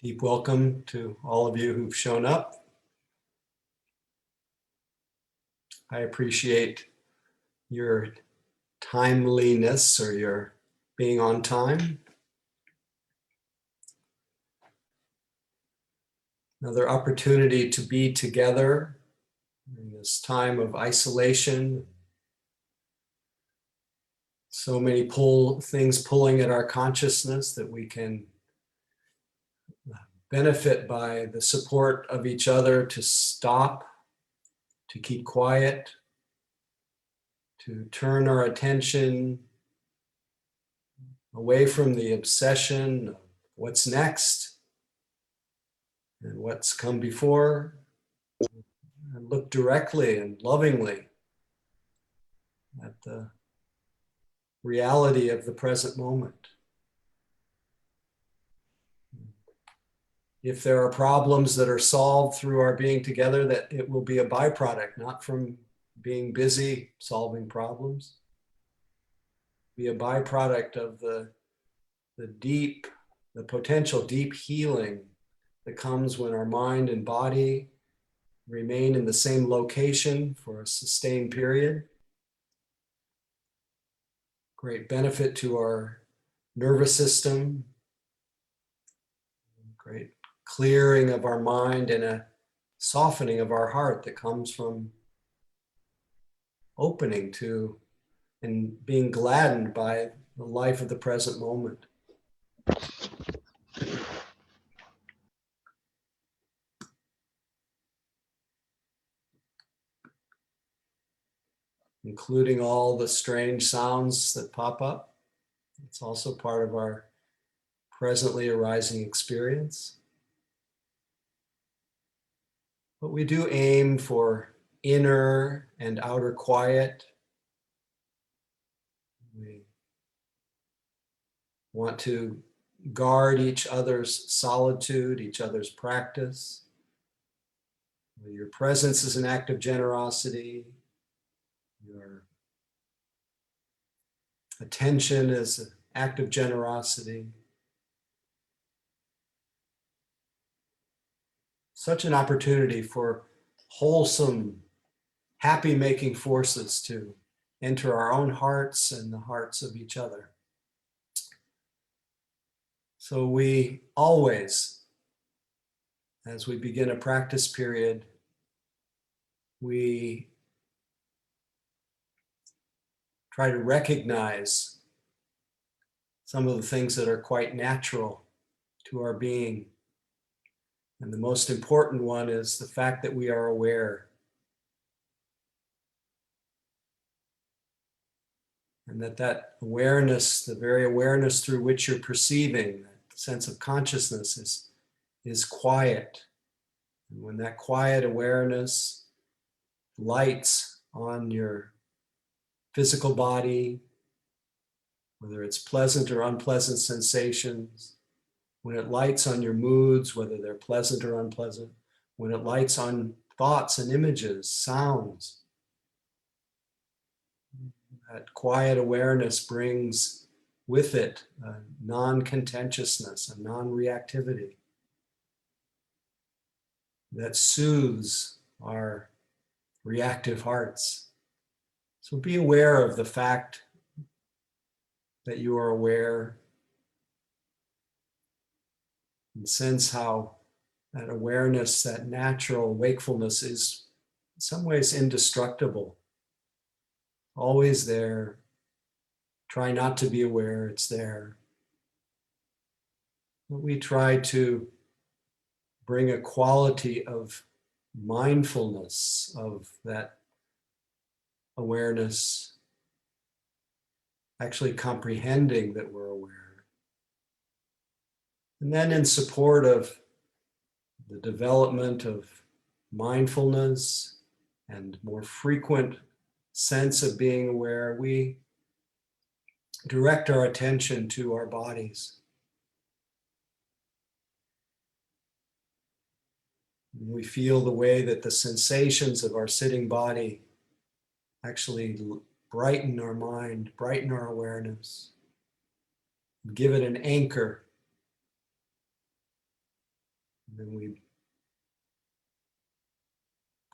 Deep welcome to all of you who've shown up. I appreciate your timeliness or your being on time. Another opportunity to be together in this time of isolation. So many things pulling at our consciousness that we can benefit by the support of each other to stop, to keep quiet, to turn our attention away from the obsession of what's next and what's come before, and look directly and lovingly at the reality of the present moment. If there are problems that are solved through our being together, that it will be a byproduct, not from being busy solving problems, be a byproduct of the potential deep healing that comes when our mind and body remain in the same location for a sustained period. Great benefit to our nervous system, great clearing of our mind and a softening of our heart that comes from opening to and being gladdened by the life of the present moment. Including all the strange sounds that pop up. It's also part of our presently arising experience. But we do aim for inner and outer quiet. We want to guard each other's solitude, each other's practice. Your presence is an act of generosity. Your attention is an act of generosity. Such an opportunity for wholesome, happy-making forces to enter our own hearts and the hearts of each other. So we always, as we begin a practice period, we try to recognize some of the things that are quite natural to our being. And the most important one is the fact that we are aware. And that awareness, the very awareness through which you're perceiving, that sense of consciousness is quiet. And when that quiet awareness lights on your physical body, whether it's pleasant or unpleasant sensations, when it lights on your moods, whether they're pleasant or unpleasant, when it lights on thoughts and images, sounds, that quiet awareness brings with it a non-contentiousness, a non-reactivity that soothes our reactive hearts. So be aware of the fact that you are aware, and sense how that awareness, that natural wakefulness is in some ways indestructible. Always there. Try not to be aware it's there. But we try to bring a quality of mindfulness of that awareness, actually comprehending that we're aware. And then in support of the development of mindfulness and more frequent sense of being aware, we direct our attention to our bodies. We feel the way that the sensations of our sitting body actually brighten our mind, brighten our awareness, give it an anchor. And then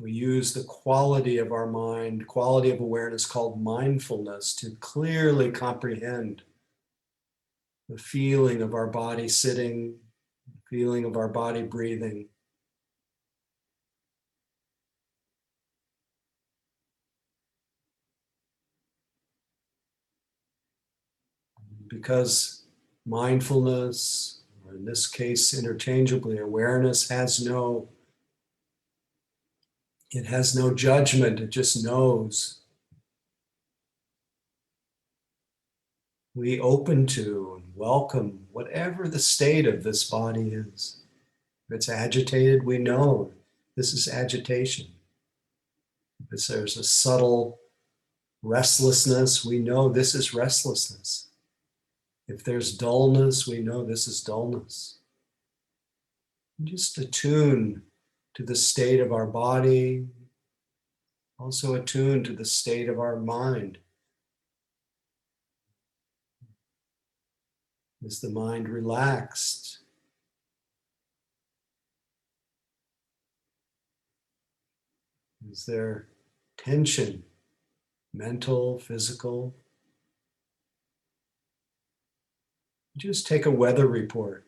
we use the quality of our mind, quality of awareness called mindfulness, to clearly comprehend the feeling of our body sitting, the feeling of our body breathing. Because mindfulness, or in this case interchangeably, awareness it has no judgment, it just knows. We open to and welcome whatever the state of this body is. If it's agitated, we know this is agitation. If there's a subtle restlessness, we know this is restlessness. If there's dullness, we know this is dullness. Just attune to the state of our body, also attune to the state of our mind. Is the mind relaxed? Is there tension, mental, physical? Just take a weather report.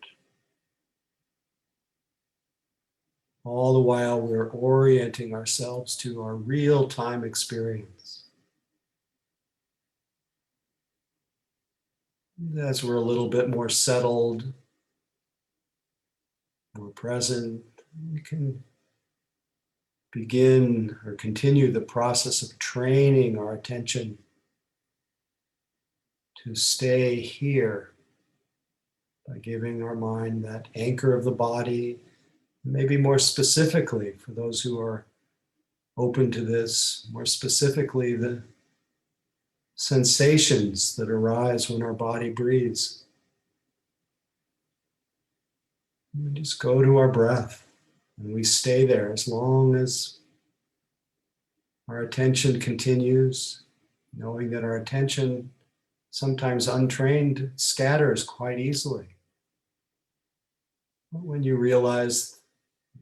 All the while we're orienting ourselves to our real-time experience. As we're a little bit more settled, more present, we can begin or continue the process of training our attention to stay here by giving our mind that anchor of the body, maybe more specifically for those who are open to this, more specifically the sensations that arise when our body breathes. We just go to our breath and we stay there as long as our attention continues, knowing that our attention, sometimes untrained, scatters quite easily. But when you realize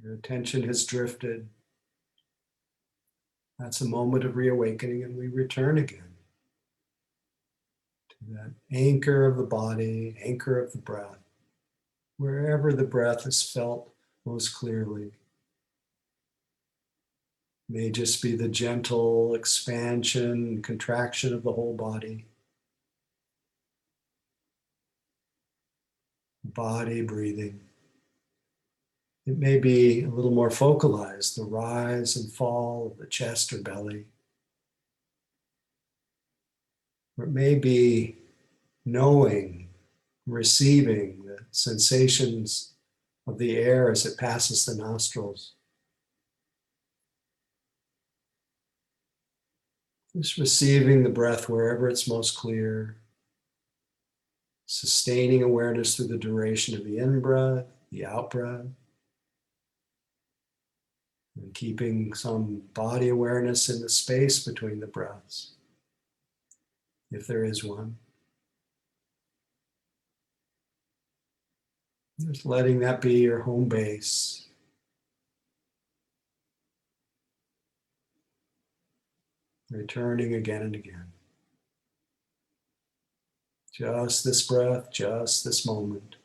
your attention has drifted, that's a moment of reawakening, and we return again to that anchor of the body, anchor of the breath, wherever the breath is felt most clearly. It may just be the gentle expansion, contraction of the whole body. Body breathing. It may be a little more focalized, the rise and fall of the chest or belly. Or it may be knowing, receiving the sensations of the air as it passes the nostrils. Just receiving the breath wherever it's most clear. Sustaining awareness through the duration of the in-breath, the out-breath. And keeping some body awareness in the space between the breaths, if there is one. Just letting that be your home base. Returning again and again. Just this breath, just this moment.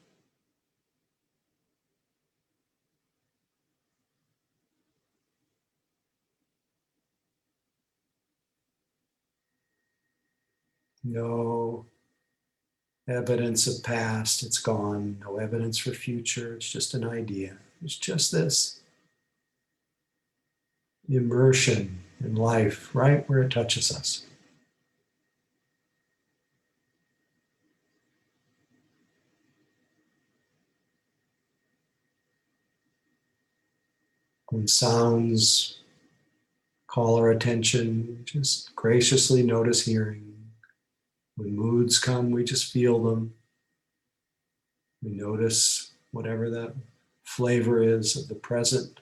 No evidence of past, it's gone. No evidence for future, it's just an idea. It's just this immersion in life, right where it touches us. When sounds call our attention, just graciously notice hearing. When moods come, we just feel them. We notice whatever that flavor is of the present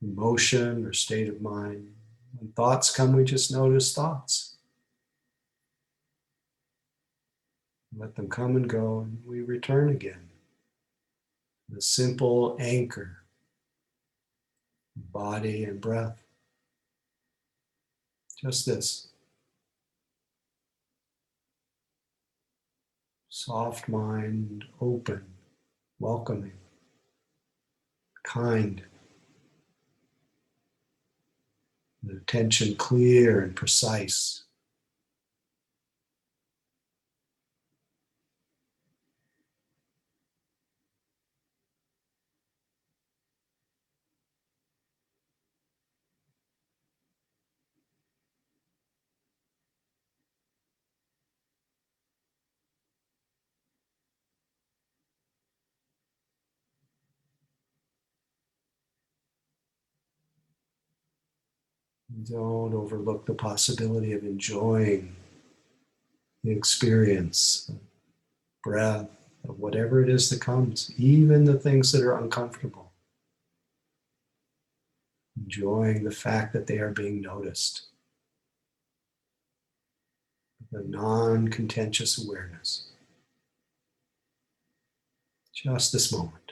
emotion or state of mind. When thoughts come, we just notice thoughts. Let them come and go, and we return again. the simple anchor, body and breath. Just this. Soft mind, open, welcoming, kind. The attention clear and precise. Don't overlook the possibility of enjoying the experience, of breath, of whatever it is that comes, even the things that are uncomfortable. Enjoying the fact that they are being noticed. The non-contentious awareness. Just this moment.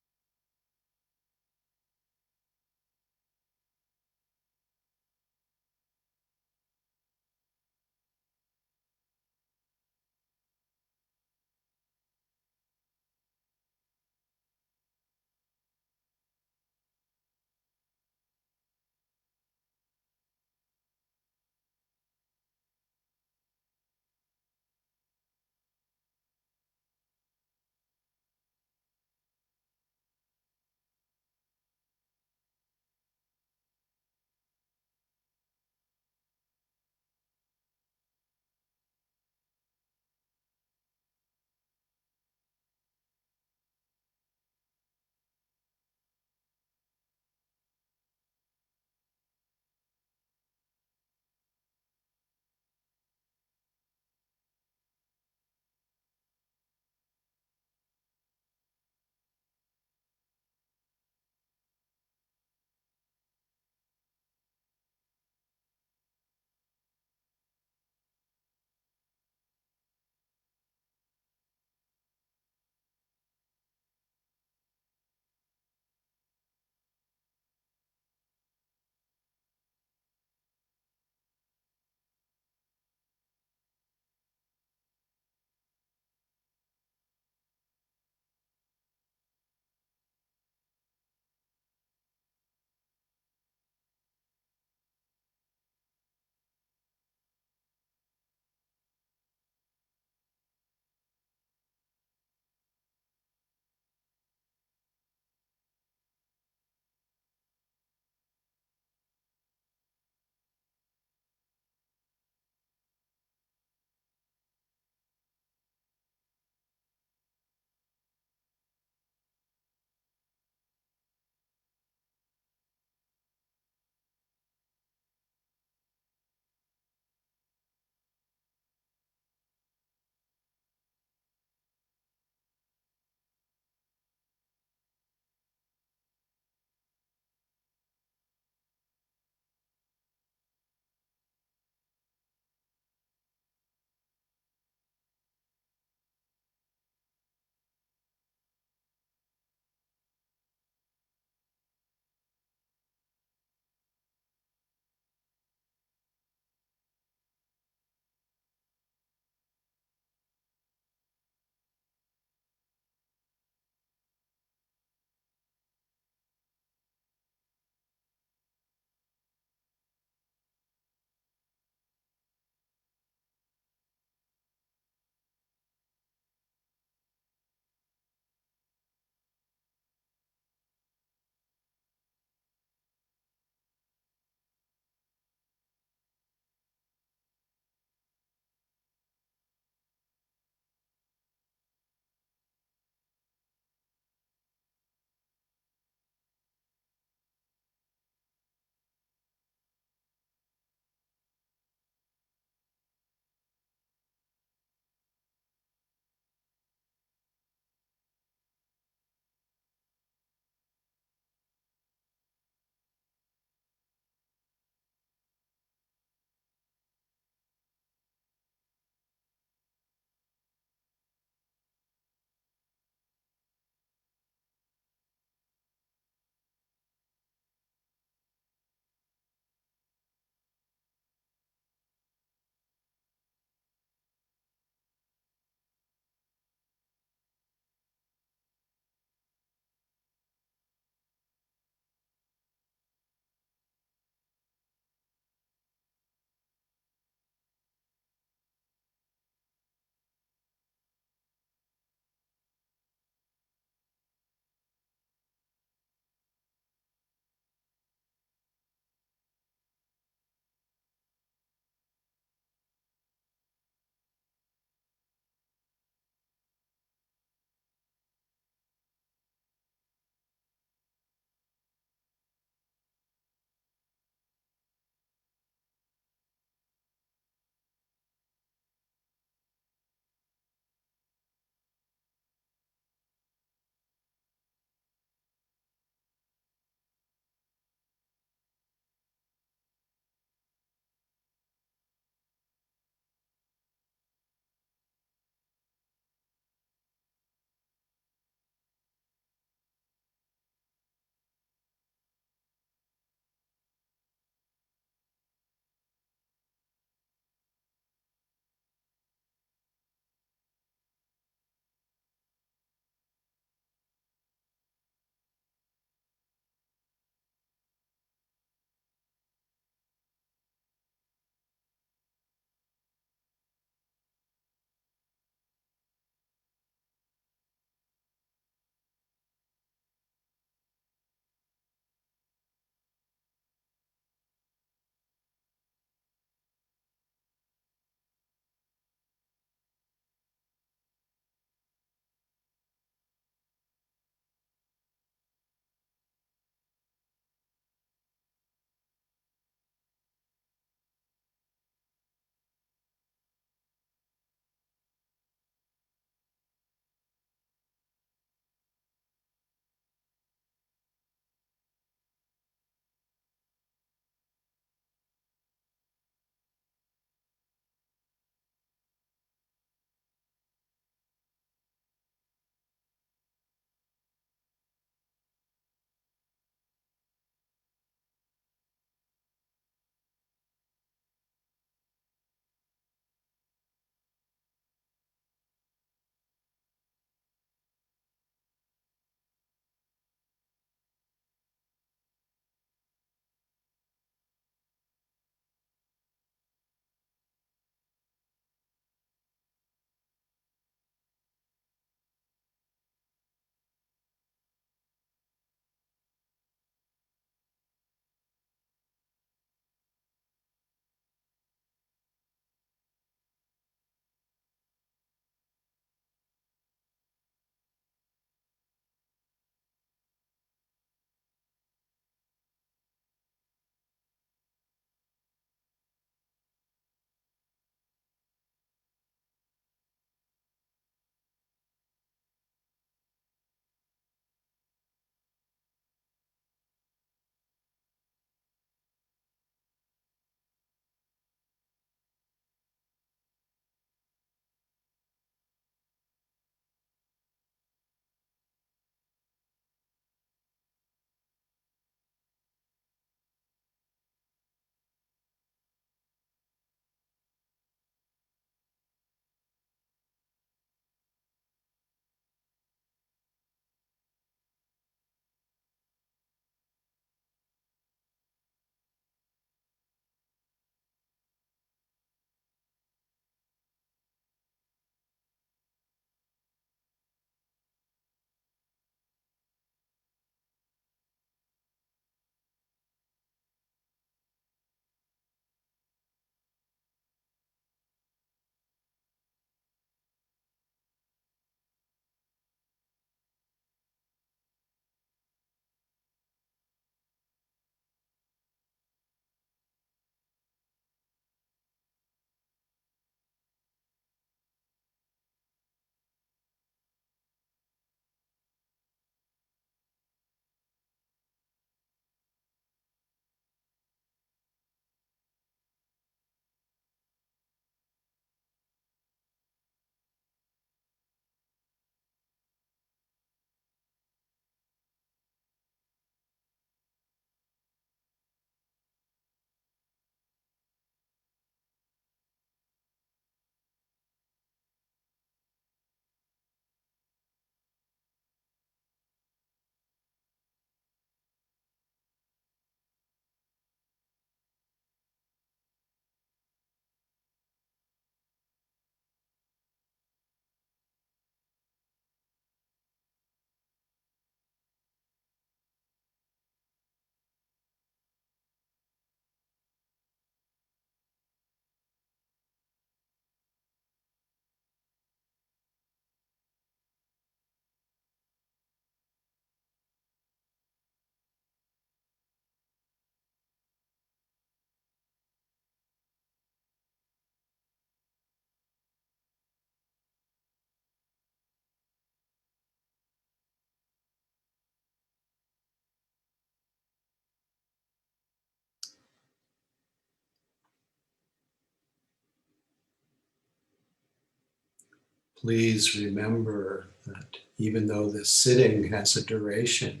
Please remember that even though this sitting has a duration,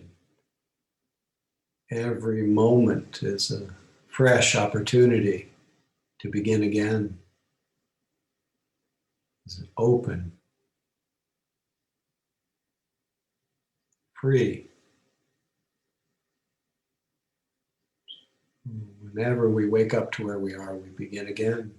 every moment is a fresh opportunity to begin again. It's open, free. Whenever we wake up to where we are, we begin again.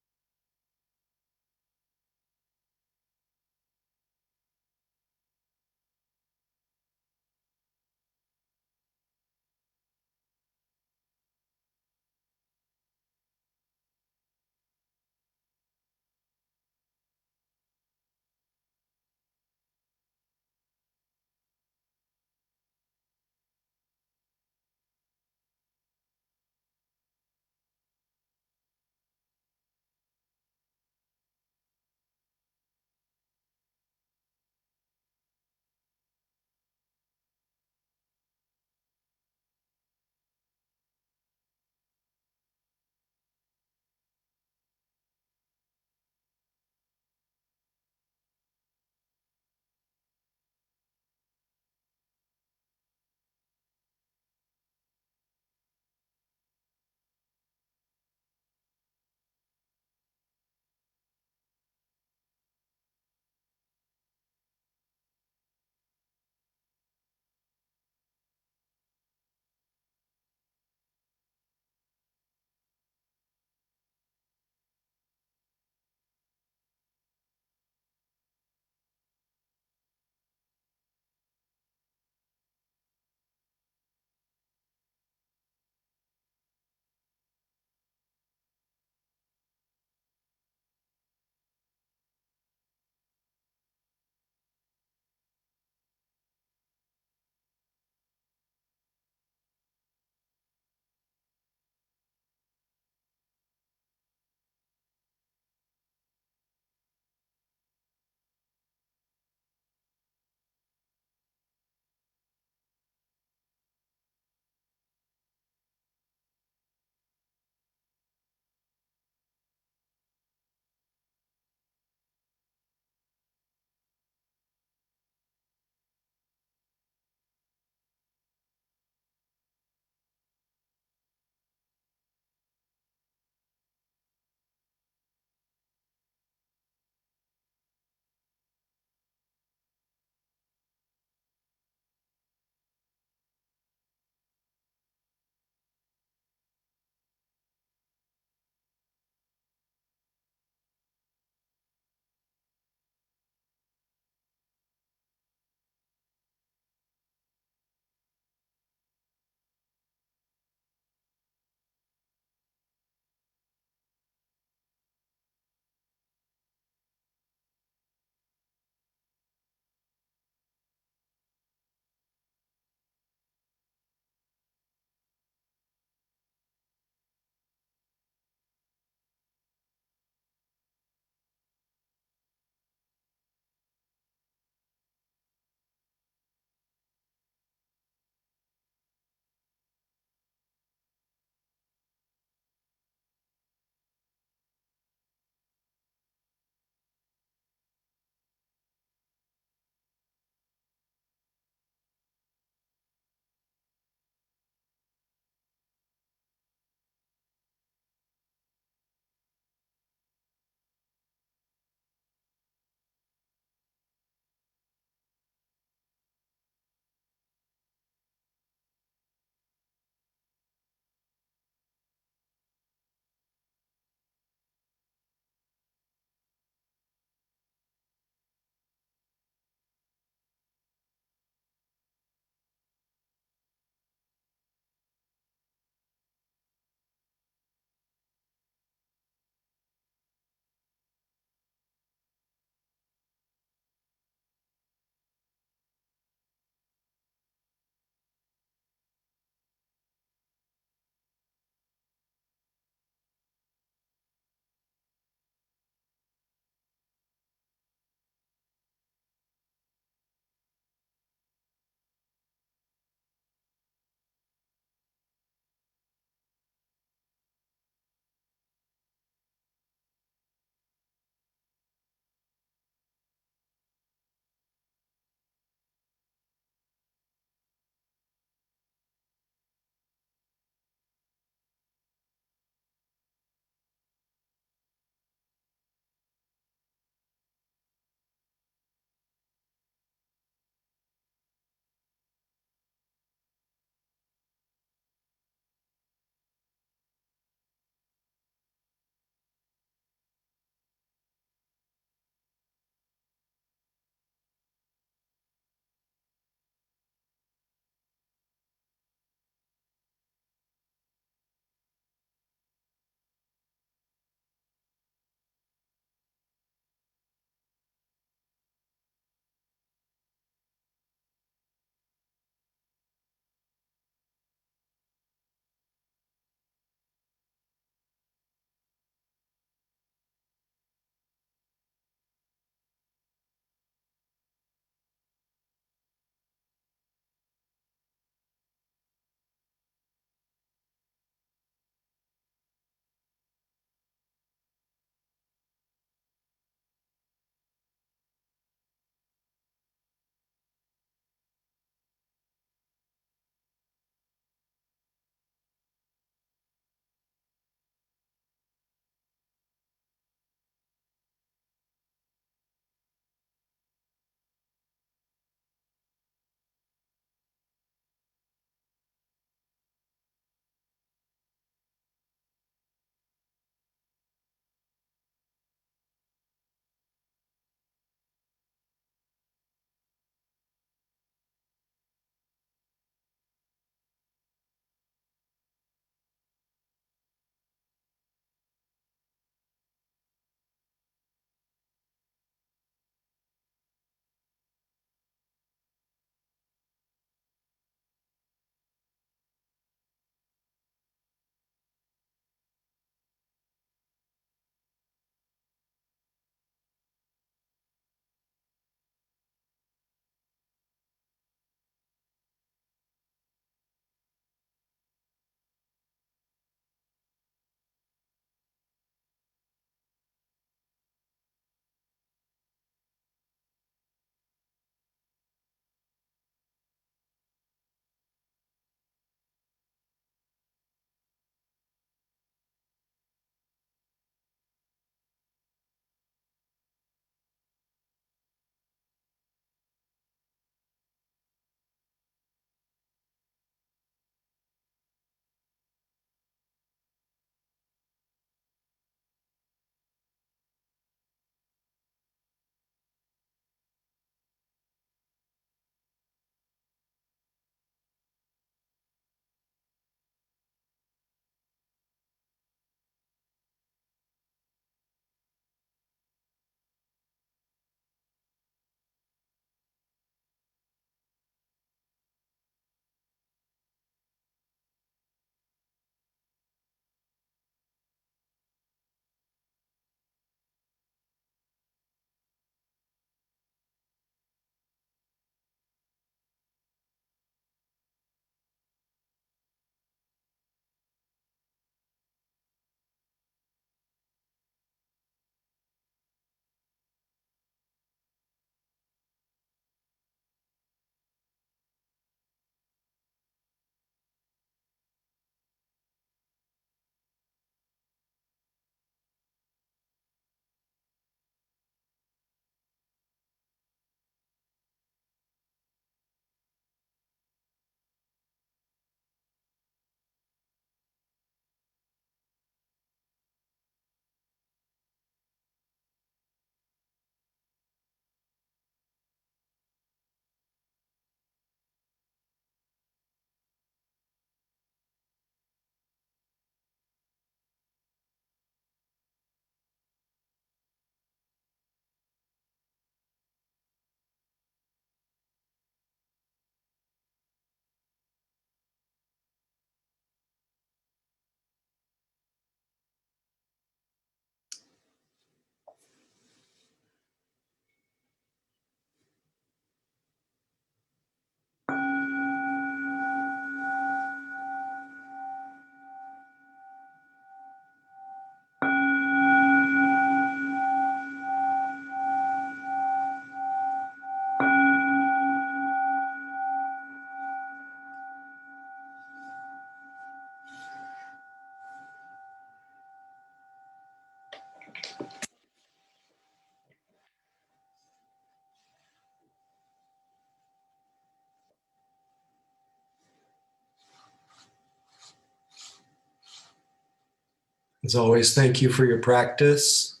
As always, thank you for your practice,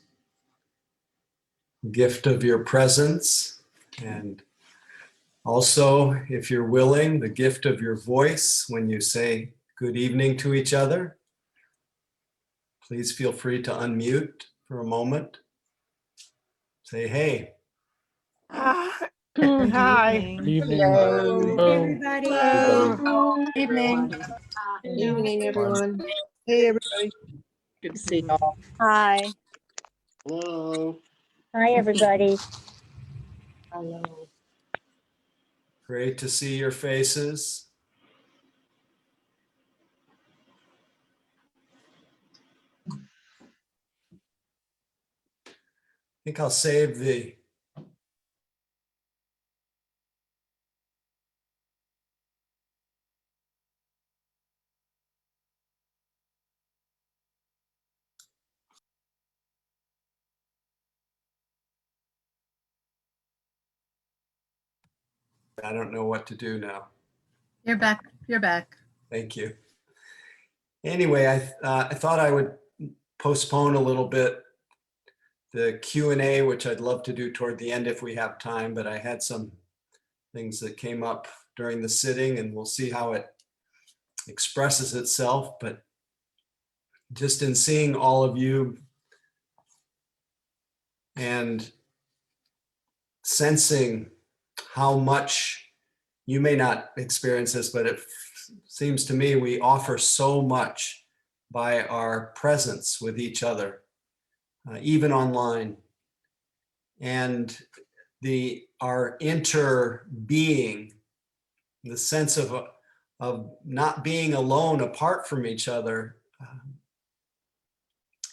gift of your presence, and also, if you're willing, the gift of your voice when you say good evening to each other. Please feel free to unmute for a moment. Say hey. Hi. Good evening. Hello. Hello. Everybody. Hello. Evening. Evening, everyone. Hey, everybody. Good to see y'all. Hi. Hello. Hi, everybody. Hello. Great to see your faces. I think I'll save the I don't know what to do now. You're back. You're back. Thank you. Anyway, I thought I would postpone a little bit the Q&A, which I'd love to do toward the end if we have time, but I had some things that came up during the sitting, and we'll see how it expresses itself. But just in seeing all of you and sensing how much you may not experience this, but it seems to me we offer so much by our presence with each other, even online. And our inter-being, the sense of not being alone apart from each other,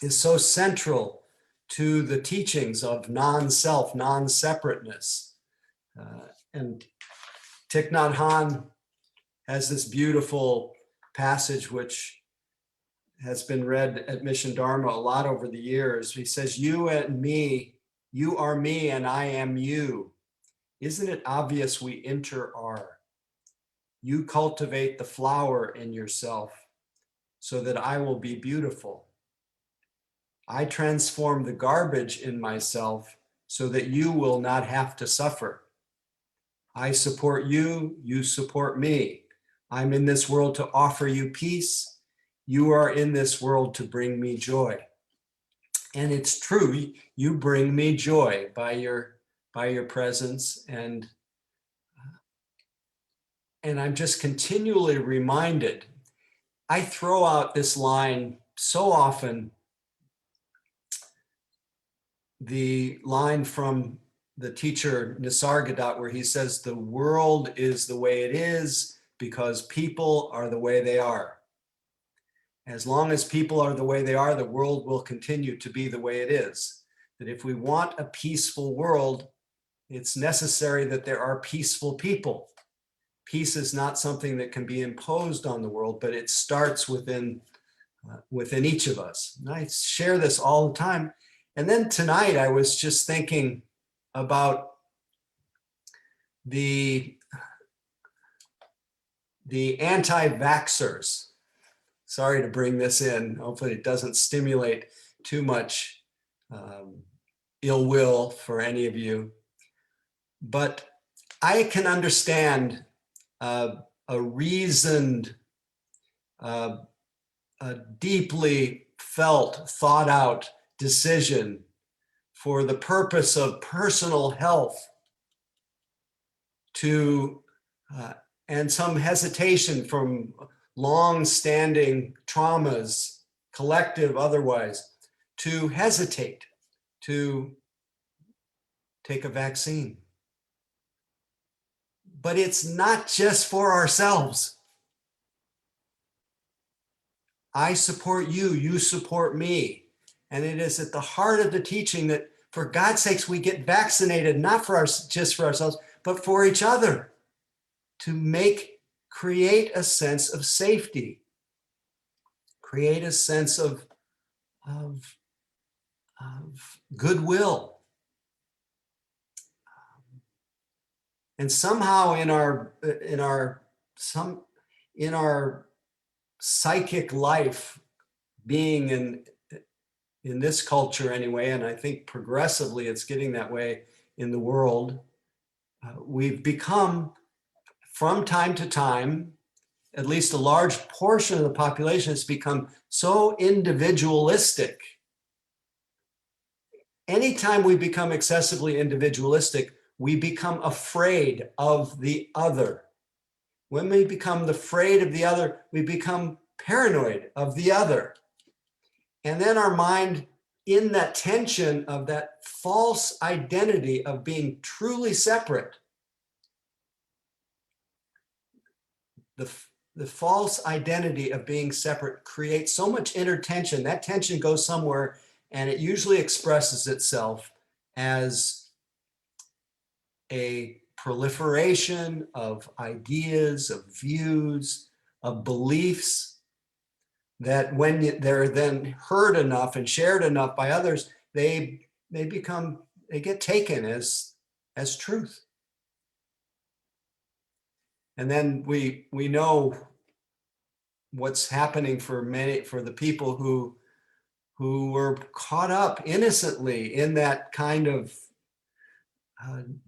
is so central to the teachings of non-self, non-separateness. And Thich Nhat Hanh has this beautiful passage which has been read at Mission Dharma a lot over the years. He says, you and me, you are me and I am you. Isn't it obvious we inter-are? You cultivate the flower in yourself so that I will be beautiful. I transform the garbage in myself so that you will not have to suffer. I support you, you support me. I'm in this world to offer you peace. You are in this world to bring me joy. And it's true, you bring me joy by your presence. And I'm just continually reminded. I throw out this line so often, the line from the teacher Nisargadatta, where he says, the world is the way it is because people are the way they are. As long as people are the way they are, the world will continue to be the way it is. That if we want a peaceful world, it's necessary that there are peaceful people. Peace is not something that can be imposed on the world, but it starts within each of us. And I share this all the time. And then tonight I was just thinking about the anti-vaxxers. Sorry to bring this in. Hopefully it doesn't stimulate too much ill will for any of you. But I can understand a reasoned, a deeply felt, thought out decision for the purpose of personal health and some hesitation from long-standing traumas, collective, otherwise, to hesitate to take a vaccine. But it's not just for ourselves. I support you, you support me. And it is at the heart of the teaching that for God's sakes, we get vaccinated, not just for ourselves, but for each other, to create a sense of safety, create a sense of goodwill. And somehow in our psychic life, being in this culture anyway, and I think progressively it's getting that way in the world, we've become, from time to time, at least a large portion of the population has become so individualistic. Anytime we become excessively individualistic, we become afraid of the other. When we become afraid of the other, we become paranoid of the other. And then our mind, in that tension of that false identity of being truly separate, the false identity of being separate creates so much inner tension. That tension goes somewhere, and it usually expresses itself as a proliferation of ideas, of views, of beliefs that when they're then heard enough and shared enough by others, they get taken as truth. And then we know what's happening for the people who were caught up innocently in that kind of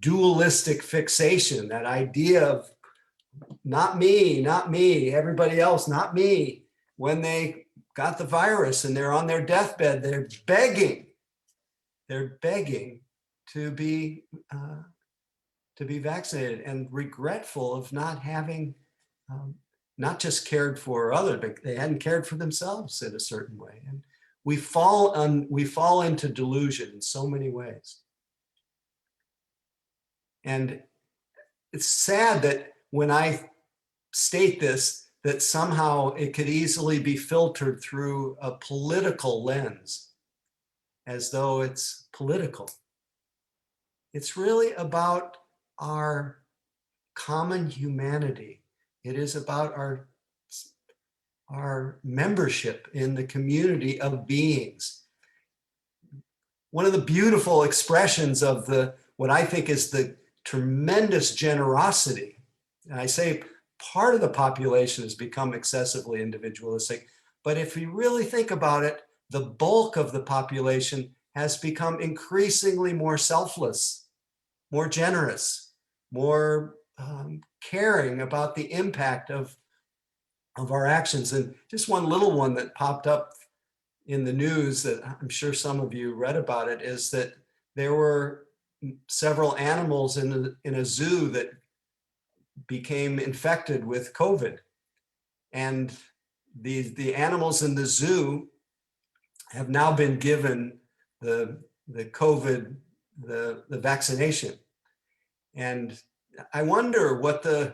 dualistic fixation, that idea of not me, everybody else, not me. When they got the virus and they're on their deathbed, they're begging to be vaccinated, and regretful of not having not just cared for others, but they hadn't cared for themselves in a certain way. And we fall into delusion in so many ways. And it's sad that when I state this, that somehow it could easily be filtered through a political lens, as though it's political. It's really about our common humanity. It is about our membership in the community of beings. One of the beautiful expressions of what I think is the tremendous generosity, and I say part of the population has become excessively individualistic, but if you really think about it, the bulk of the population has become increasingly more selfless, more generous, more caring about the impact of our actions. And just one little one that popped up in the news that I'm sure some of you read about it is that there were several animals in a zoo that became infected with COVID. And the animals in the zoo have now been given the COVID, the vaccination. And I wonder what the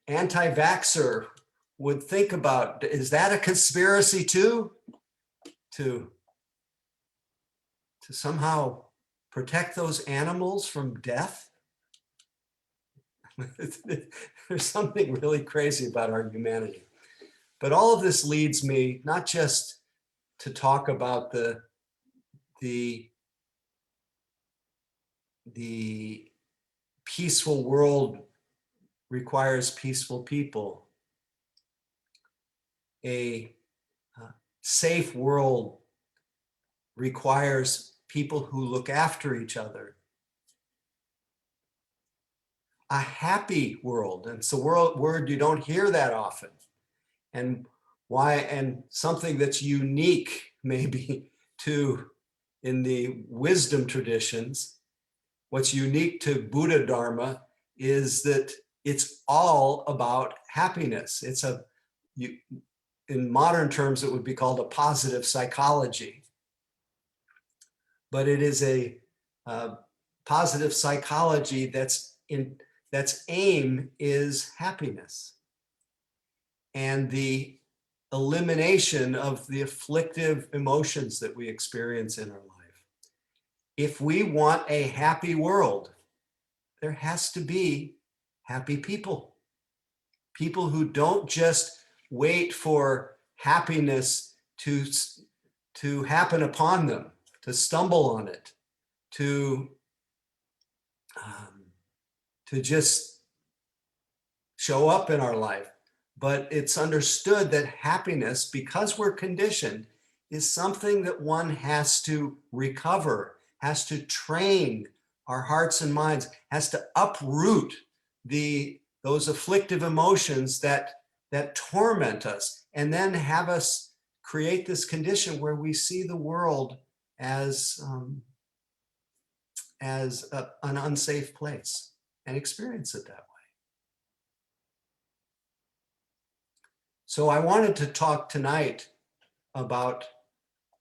anti-vaxxer would think about. Is that a conspiracy too? To somehow protect those animals from death? There's something really crazy about our humanity. But all of this leads me not just to talk about the peaceful world requires peaceful people. A safe world requires people who look after each other. A happy world, and it's a word you don't hear that often. And something that's unique maybe in the wisdom traditions, what's unique to Buddha Dharma is that it's all about happiness. In modern terms, it would be called a positive psychology. But it is a positive psychology that's aim is happiness and the elimination of the afflictive emotions that we experience in our life. If we want a happy world, there has to be happy people. People who don't just wait for happiness to happen upon them, to stumble on it, to just show up in our life. But it's understood that happiness, because we're conditioned, is something that one has to recover, has to train our hearts and minds, has to uproot those afflictive emotions that torment us, and then have us create this condition where we see the world as an unsafe place and experience it that way. So I wanted to talk tonight about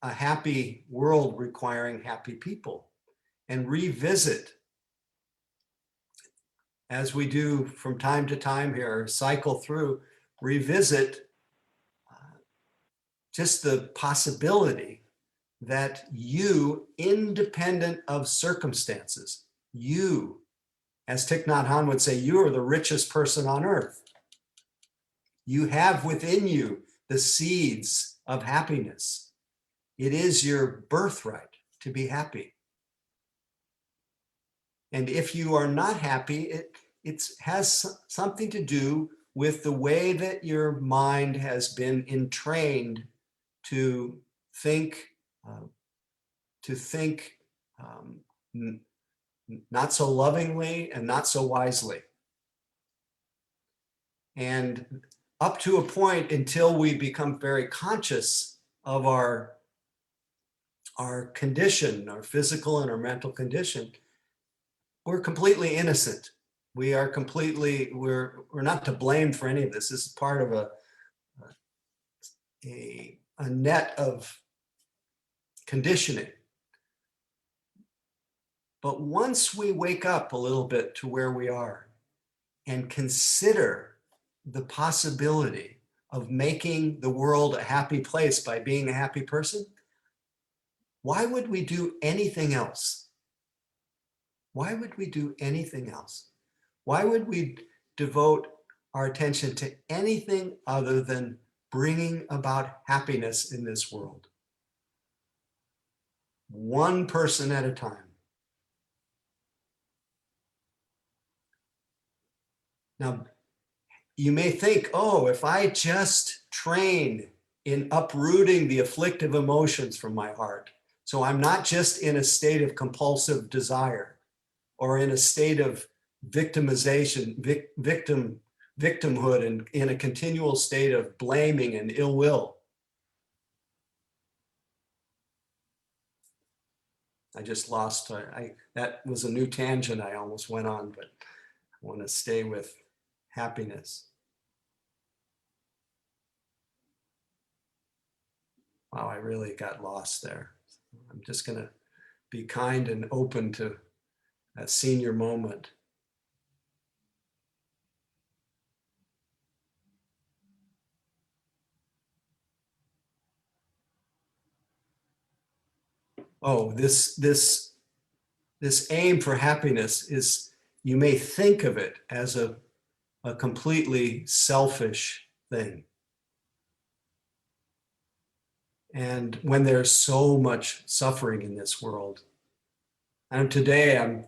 a happy world requiring happy people, and revisit, as we do from time to time here, cycle through, revisit just the possibility that you, independent of circumstances, you, as Thich Nhat Hanh would say, you are the richest person on earth. You have within you the seeds of happiness. It is your birthright to be happy. And if you are not happy, it has something to do with the way that your mind has been entrained to think, not so lovingly and not so wisely. And up to a point, until we become very conscious of our condition, our physical and our mental condition, we're completely innocent. We are completely, we're not to blame for any of this. This is part of a net of conditioning. But once we wake up a little bit to where we are and consider the possibility of making the world a happy place by being a happy person, why would we do anything else? Why would we do anything else? Why would we devote our attention to anything other than bringing about happiness in this world? One person at a time. Now, you may think, oh, if I just train in uprooting the afflictive emotions from my heart, so I'm not just in a state of compulsive desire or in a state of victimization, victimhood, and in a continual state of blaming and ill will. I just lost, that was a new tangent I almost went on, but I want to stay with happiness. Wow, I really got lost there. I'm just going to be kind and open to that senior moment. Oh, this aim for happiness is, you may think of it as a completely selfish thing. And when there's so much suffering in this world, and today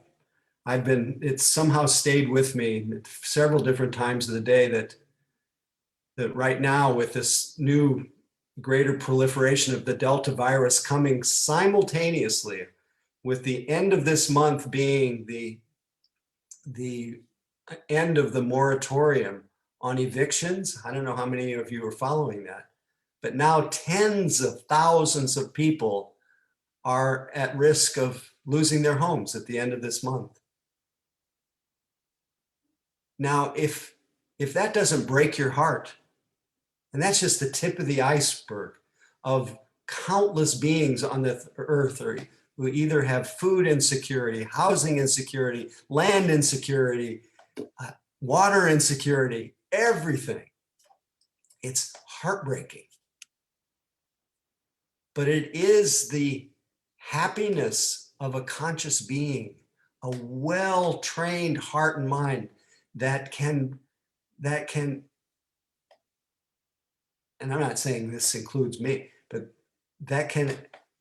it's somehow stayed with me several different times of the day that right now, with this new greater proliferation of the Delta virus coming simultaneously with the end of this month being the end of the moratorium on evictions. I don't know how many of you are following that, but now tens of thousands of people are at risk of losing their homes at the end of this month. Now, if that doesn't break your heart, and that's just the tip of the iceberg of countless beings on the earth who either have food insecurity, housing insecurity, land insecurity, water insecurity, everything. It's heartbreaking. But it is the happiness of a conscious being, a well-trained heart and mind that can, and I'm not saying this includes me, but that can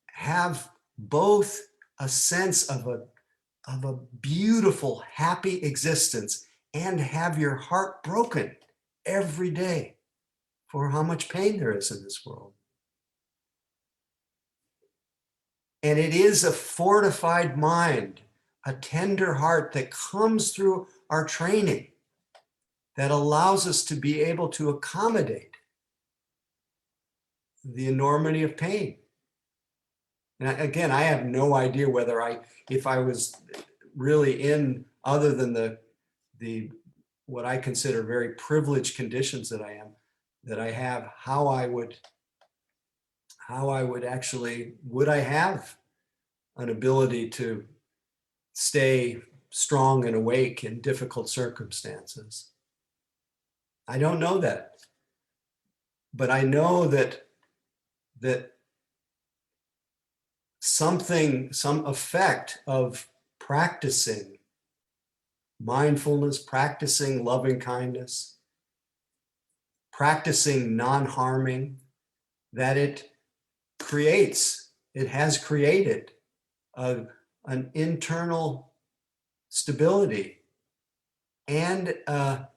have both a sense of a beautiful, happy existence and have your heart broken every day for how much pain there is in this world. And it is a fortified mind, a tender heart that comes through our training that allows us to be able to accommodate the enormity of pain. And again, I have no idea whether if I was really in other than the what I consider very privileged conditions that I have, how I would actually, would I have an ability to stay strong and awake in difficult circumstances? I don't know that, but I know that some effect of practicing mindfulness, practicing loving kindness, practicing non-harming, that it has created an internal stability and a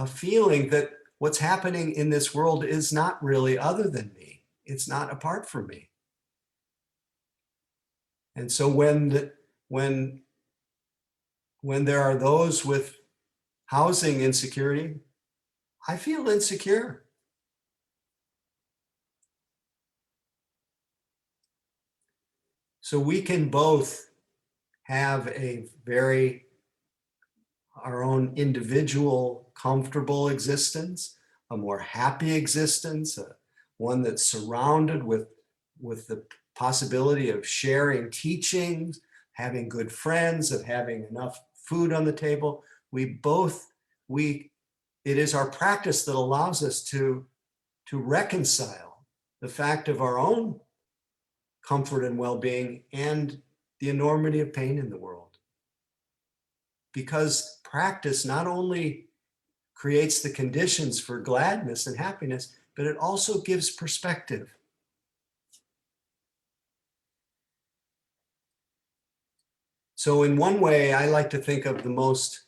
feeling that what's happening in this world is not really other than me. It's not apart from me. And so when there are those with housing insecurity, I feel insecure. So we can both have our own individual comfortable existence, a more happy existence, one that's surrounded with the possibility of sharing teachings, having good friends, of having enough food on the table. It is our practice that allows us to reconcile the fact of our own comfort and well-being and the enormity of pain in the world. Because practice not only creates the conditions for gladness and happiness, but it also gives perspective. So in one way, I like to think of the most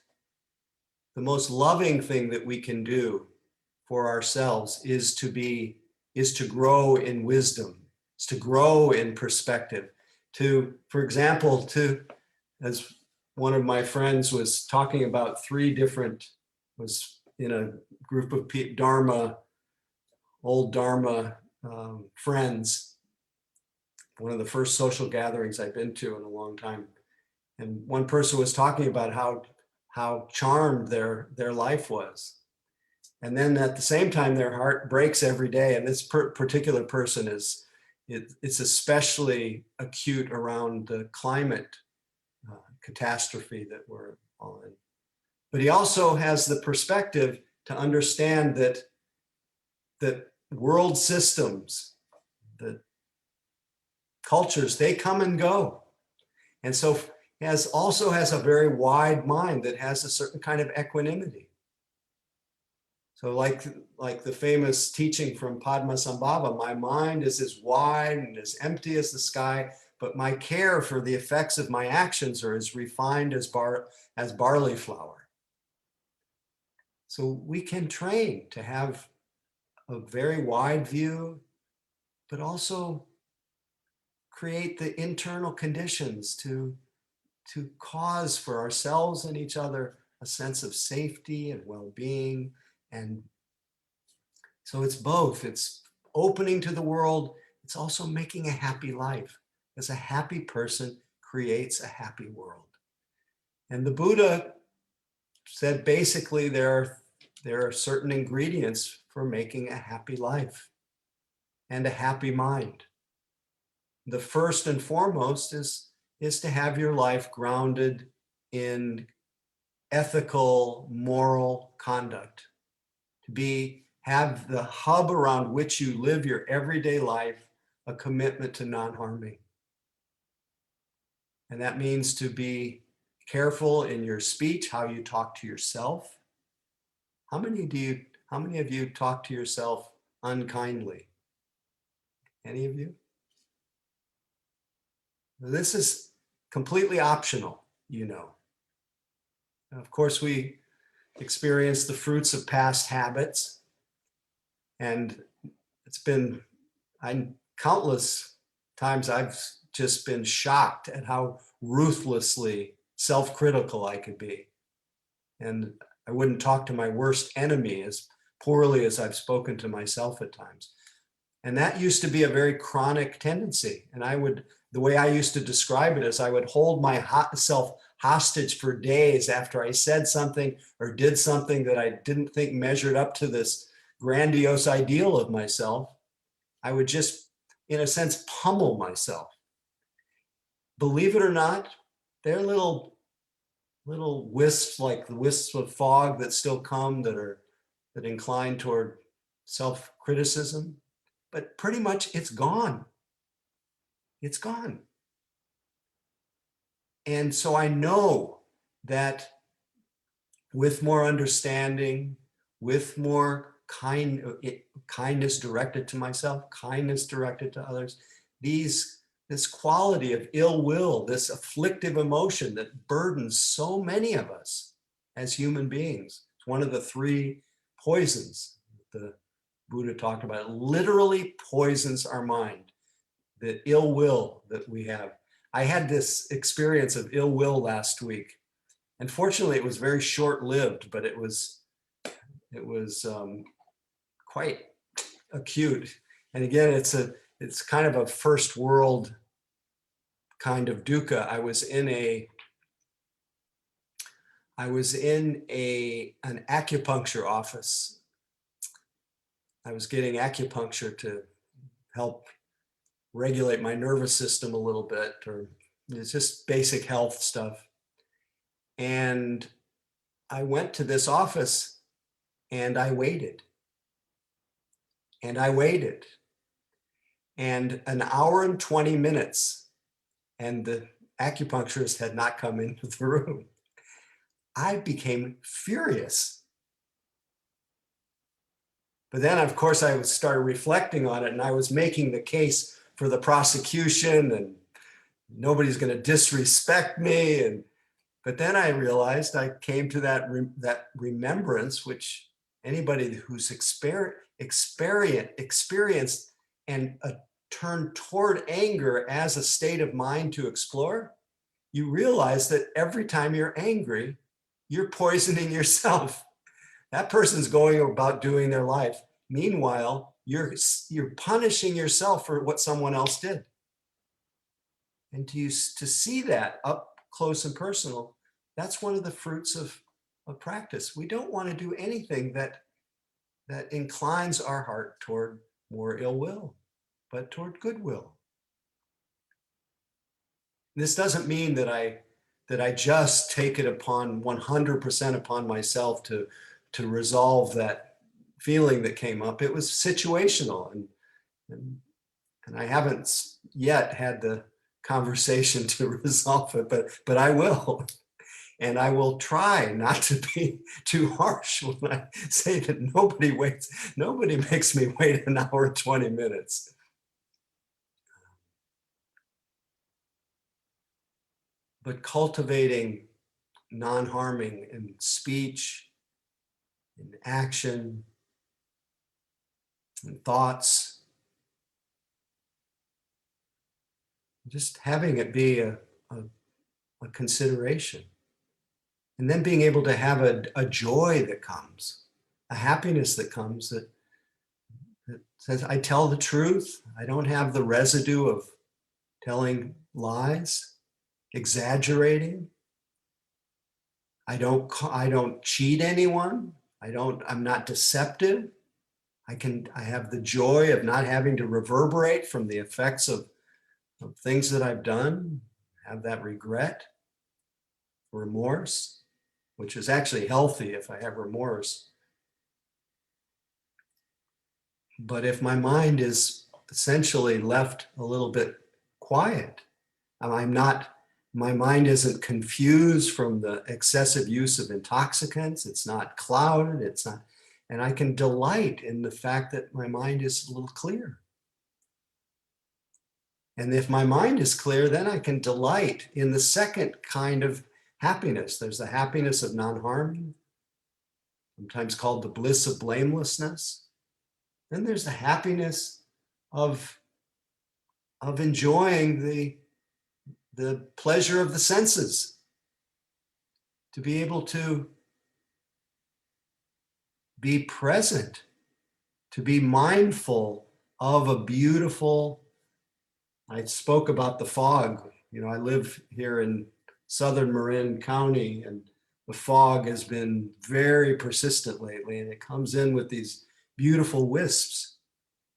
loving thing that we can do for ourselves is to grow in wisdom, is to grow in perspective. For example, as one of my friends was talking about was in a group of old Dharma friends, one of the first social gatherings I've been to in a long time. And one person was talking about how charmed their life was. And then at the same time, their heart breaks every day. And this particular person it's especially acute around the climate catastrophe that we're all in. But he also has the perspective to understand that world systems, the cultures, they come and go. And so also has a very wide mind that has a certain kind of equanimity. So like the famous teaching from Padmasambhava, my mind is as wide and as empty as the sky, but my care for the effects of my actions are as refined as barley flour. So we can train to have a very wide view, but also create the internal conditions to cause for ourselves and each other a sense of safety and well-being. And so it's both. It's opening to the world. It's also making a happy life, because a happy person creates a happy world. And the Buddha said basically there are certain ingredients for making a happy life and a happy mind. The first and foremost is to have your life grounded in ethical, moral conduct, to have the hub around which you live your everyday life a commitment to non-harming. And that means to be careful in your speech, how you talk to yourself. How many of you talk to yourself unkindly? Any of you? This is completely optional, you know. And of course, we experience the fruits of past habits. And it's been countless times I've just been shocked at how ruthlessly self-critical I could be. And I wouldn't talk to my worst enemy as poorly as I've spoken to myself at times. And that used to be a very chronic tendency. And the way I used to describe it is I would hold myself hostage for days after I said something or did something that I didn't think measured up to this grandiose ideal of myself. I would just, in a sense, pummel myself. Believe it or not, they're little wisps, like the wisps of fog that still come that incline toward self-criticism, but pretty much it's gone. It's gone. And so I know that with more understanding, with more kindness directed to myself, kindness directed to others, this quality of ill will, this afflictive emotion that burdens so many of us as human beings. It's one of the three poisons the Buddha talked about. It literally poisons our mind, the ill will that we have. I had this experience of ill will last week. And fortunately, it was very short-lived, but it was quite acute. And again, it's kind of a first world kind of dukkha. I was in an acupuncture office. I was getting acupuncture to help regulate my nervous system a little bit, or it's just basic health stuff. And I went to this office and I waited. And I waited. And an hour and 20 minutes, and the acupuncturist had not come into the room. I became furious. But then, of course, I started reflecting on it, and I was making the case for the prosecution, and nobody's going to disrespect me. But then I realized, I came to that remembrance, which anybody who's experienced and turned toward anger as a state of mind to explore, you realize that every time you're angry, you're poisoning yourself. That person's going about doing their life. Meanwhile, you're punishing yourself for what someone else did. And to see that up close and personal, that's one of the fruits of practice. We don't want to do anything that inclines our heart toward more ill will, but toward goodwill. This doesn't mean that I just take it upon 100% upon myself to resolve that feeling that came up. It was situational, and I haven't yet had the conversation to resolve it, but I will. And I will try not to be too harsh when I say that nobody makes me wait an hour and 20 minutes. But cultivating non-harming in speech, in action, in thoughts, just having it be a consideration. And then being able to have a joy that comes, a happiness that comes that says, I tell the truth. I don't have the residue of telling lies, exaggerating. I don't cheat anyone. I'm not deceptive. I have the joy of not having to reverberate from the effects of things that I've done, have that regret, remorse, which is actually healthy if I have remorse. But if my mind is essentially left a little bit quiet, my mind isn't confused from the excessive use of intoxicants, it's not clouded, and I can delight in the fact that my mind is a little clear. And if my mind is clear, then I can delight in the second kind of happiness. There's the happiness of non-harming, sometimes called the bliss of blamelessness. Then there's the happiness of enjoying the pleasure of the senses, to be able to be present, to be mindful of a beautiful, I spoke about the fog. I live here in southern Marin County, and the fog has been very persistent lately, and it comes in with these beautiful wisps.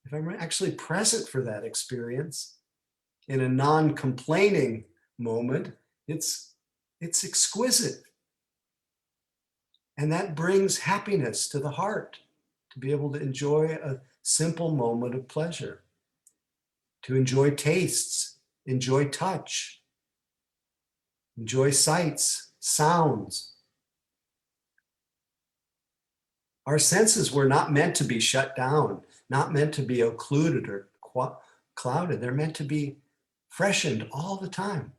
If I'm actually present for that experience in a non-complaining moment, it's exquisite. And that brings happiness to the heart, to be able to enjoy a simple moment of pleasure, to enjoy tastes, enjoy touch, enjoy sights, sounds. Our senses were not meant to be shut down, not meant to be occluded or clouded. They're meant to be freshened all the time.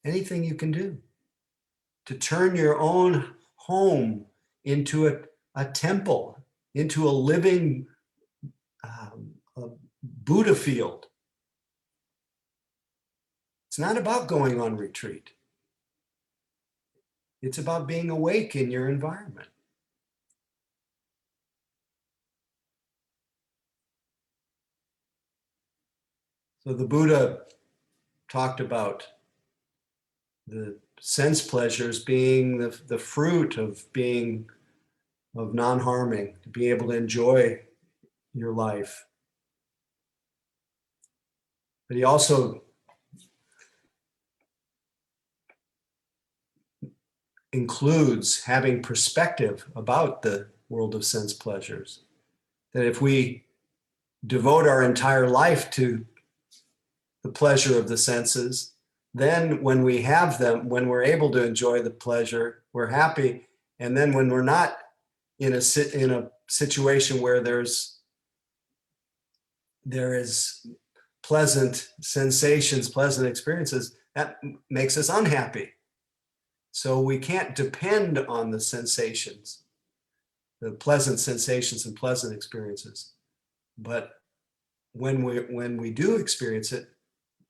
Anything you can do to turn your own home into a temple, into a living a Buddha field. It's not about going on retreat. It's about being awake in your environment. So the Buddha talked about the sense pleasures being the fruit of non-harming, to be able to enjoy your life. But he also includes having perspective about the world of sense pleasures. That if we devote our entire life to the pleasure of the senses, then when we have them, when we're able to enjoy the pleasure, we're happy. And then when we're not in a situation where there is pleasant sensations, pleasant experiences, that makes us unhappy. So we can't depend on the sensations, the pleasant sensations and pleasant experiences. But when we do experience it,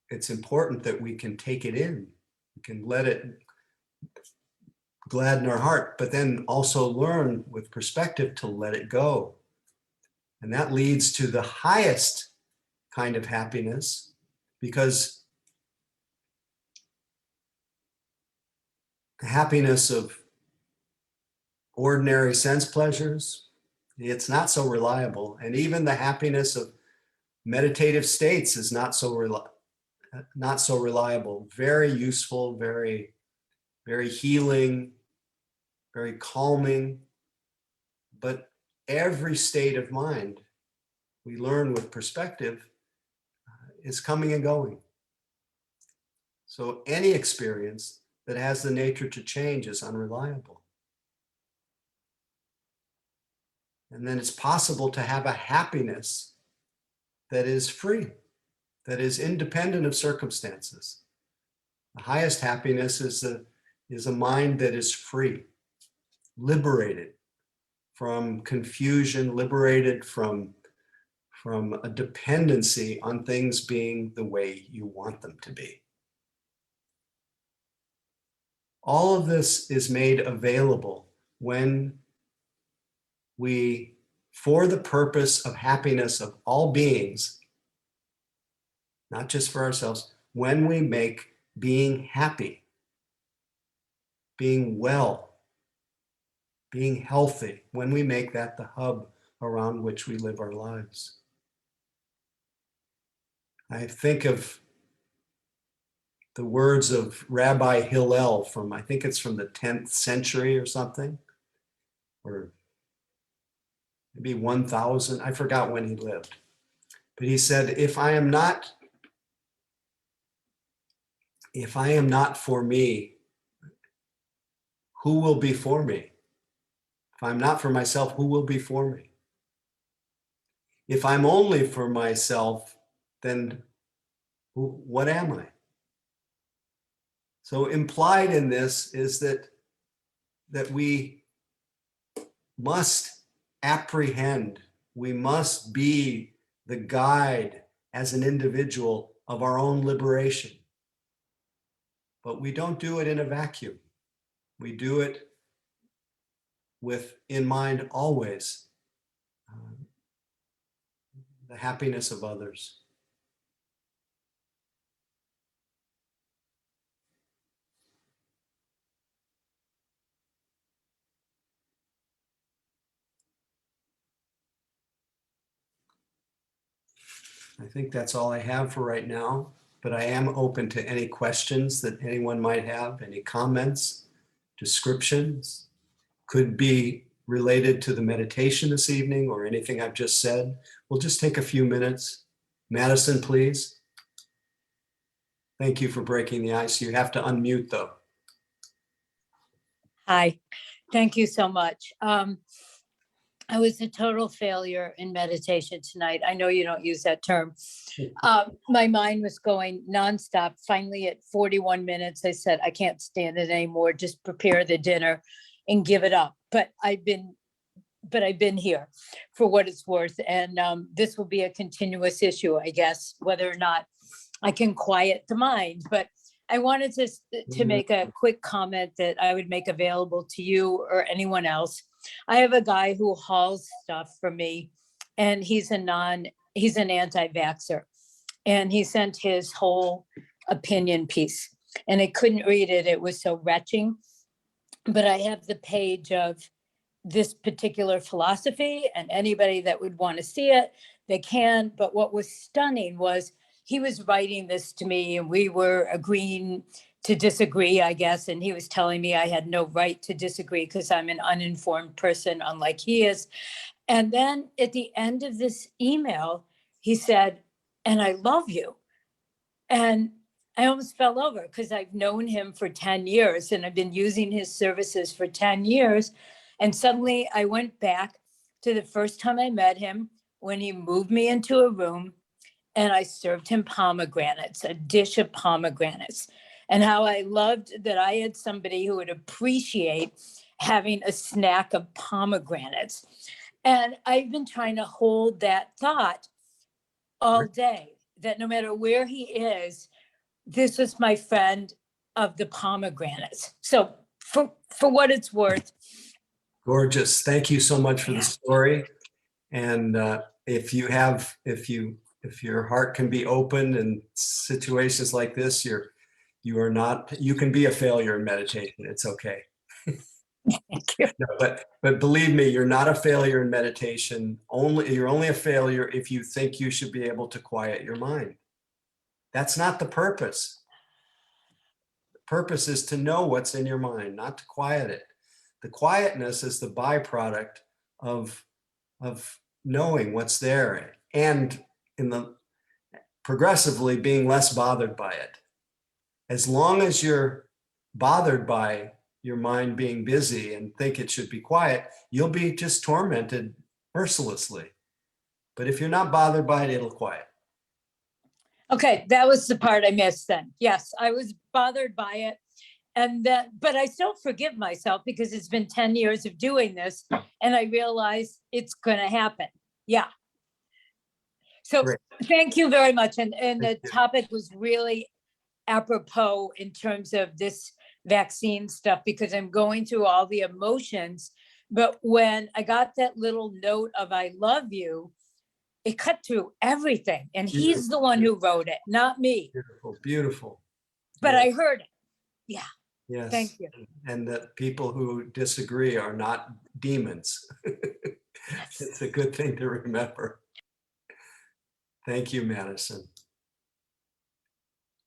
it's important that we can take it in, we can let it gladden our heart, but then also learn with perspective to let it go. And that leads to the highest kind of happiness, because the happiness of ordinary sense pleasures, it's not so reliable. And even the happiness of meditative states is not so reliable. Very useful, very, very healing, very calming. But every state of mind, we learn with perspective, is coming and going. So any experience that has the nature to change is unreliable. And then it's possible to have a happiness that is free, that is independent of circumstances. The highest happiness is a mind that is free, liberated from confusion, liberated from a dependency on things being the way you want them to be. All of this is made available when we, for the purpose of happiness of all beings, not just for ourselves, when we make being happy, being well, being healthy, when we make that the hub around which we live our lives. I think of the words of Rabbi Hillel from, I think it's from the 10th century or something, or maybe 1000, I forgot when he lived. But he said, if I am not for me, who will be for me? If I'm not for myself, who will be for me? If I'm only for myself, then what am I? So implied in this is that we must apprehend, we must be the guide as an individual of our own liberation. but we don't do it in a vacuum. We do it with in mind always the happiness of others. I think that's all I have for right now, but I am open to any questions that anyone might have, any comments, descriptions. Could be related to the meditation this evening or anything I've just said. We'll just take a few minutes. Madison, please. Thank you for breaking the ice. You have to unmute though. Hi, thank you so much. I was a total failure in meditation tonight. I know you don't use that term. My mind was going nonstop. Finally, at 41 minutes, I said, I can't stand it anymore. Just prepare the dinner and give it up. But I've been here for what it's worth. And this will be a continuous issue, I guess, whether or not I can quiet the mind. But I wanted to make a quick comment that I would make available to you or anyone else. I have a guy who hauls stuff for me, and he's an anti-vaxxer. And he sent his whole opinion piece, and I couldn't read it. It was so retching. But I have the page of this particular philosophy, and anybody that would want to see it, they can. But what was stunning was he was writing this to me, and we were agreeing to disagree, I guess. And he was telling me I had no right to disagree because I'm an uninformed person, unlike he is. And then at the end of this email, he said, and I love you. And I almost fell over because I've known him for 10 years and I've been using his services for 10 years. And suddenly I went back to the first time I met him when he moved me into a room and I served him pomegranates, a dish of pomegranates, and how I loved that I had somebody who would appreciate having a snack of pomegranates. And I've been trying to hold that thought all day, that no matter where he is, this is my friend of the pomegranates. So for what it's worth. Gorgeous. Thank you so much for the story. And if your heart can be open in situations like this, you can be a failure in meditation. It's okay. Thank you. No, but believe me, you're not a failure in meditation. You're only a failure if you think you should be able to quiet your mind. That's not the purpose. The purpose is to know what's in your mind, not to quiet it. The quietness is the byproduct of knowing what's there and progressively being less bothered by it. As long as you're bothered by your mind being busy and think it should be quiet, you'll be just tormented mercilessly. But if you're not bothered by it, it'll quiet. Okay, that was the part I missed then. Yes, I was bothered by it. But I still forgive myself because it's been 10 years of doing this and I realize it's going to happen. Yeah. So Great. Thank you very much. And the topic was really apropos in terms of this vaccine stuff, because I'm going through all the emotions. But when I got that little note of I love you, it cut through everything. And he's the one who wrote it, not me. Beautiful, beautiful. But Yes. I heard it. Yeah. Yes. Thank you. And that people who disagree are not demons. It's a good thing to remember. Thank you, Madison.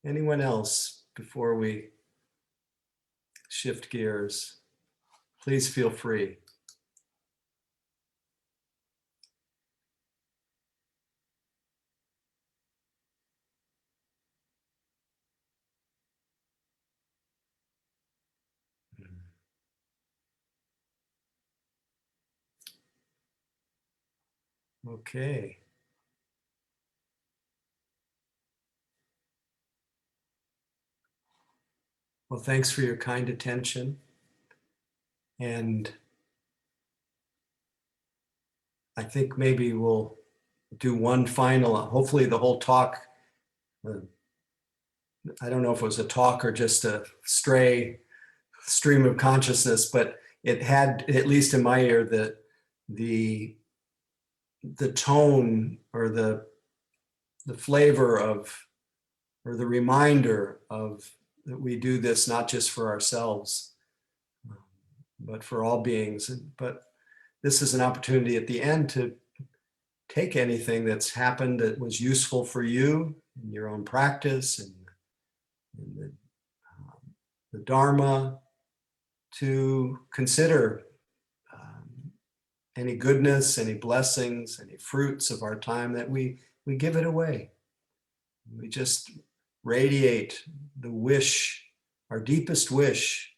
Anyone else before we shift gears? Please feel free. Okay. Well, thanks for your kind attention. And I think maybe we'll do one final, hopefully the whole talk I don't know if it was a talk or just a stray stream of consciousness, but it had, at least in my ear, the tone or the flavor of, or the reminder of, that we do this not just for ourselves, but for all beings. But this is an opportunity at the end to take anything that's happened that was useful for you in your own practice and in the Dharma, to consider any goodness, any blessings, any fruits of our time, that we give it away. We just radiate the wish, our deepest wish,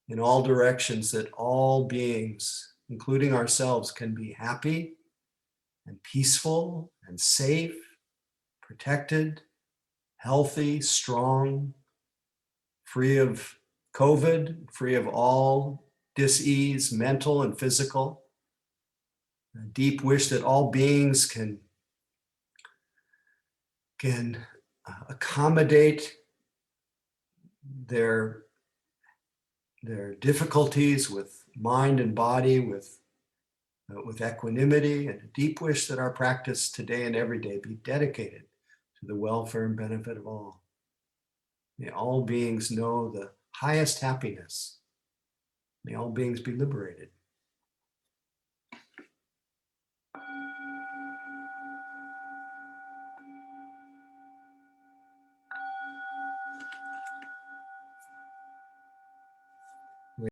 in all directions, that all beings, including ourselves, can be happy and peaceful and safe, protected, healthy, strong, free of COVID, free of all dis-ease, mental and physical. A deep wish that all beings can accommodate their difficulties with mind and body, with equanimity, and a deep wish that our practice today and every day be dedicated to the welfare and benefit of all. May all beings know the highest happiness. May all beings be liberated.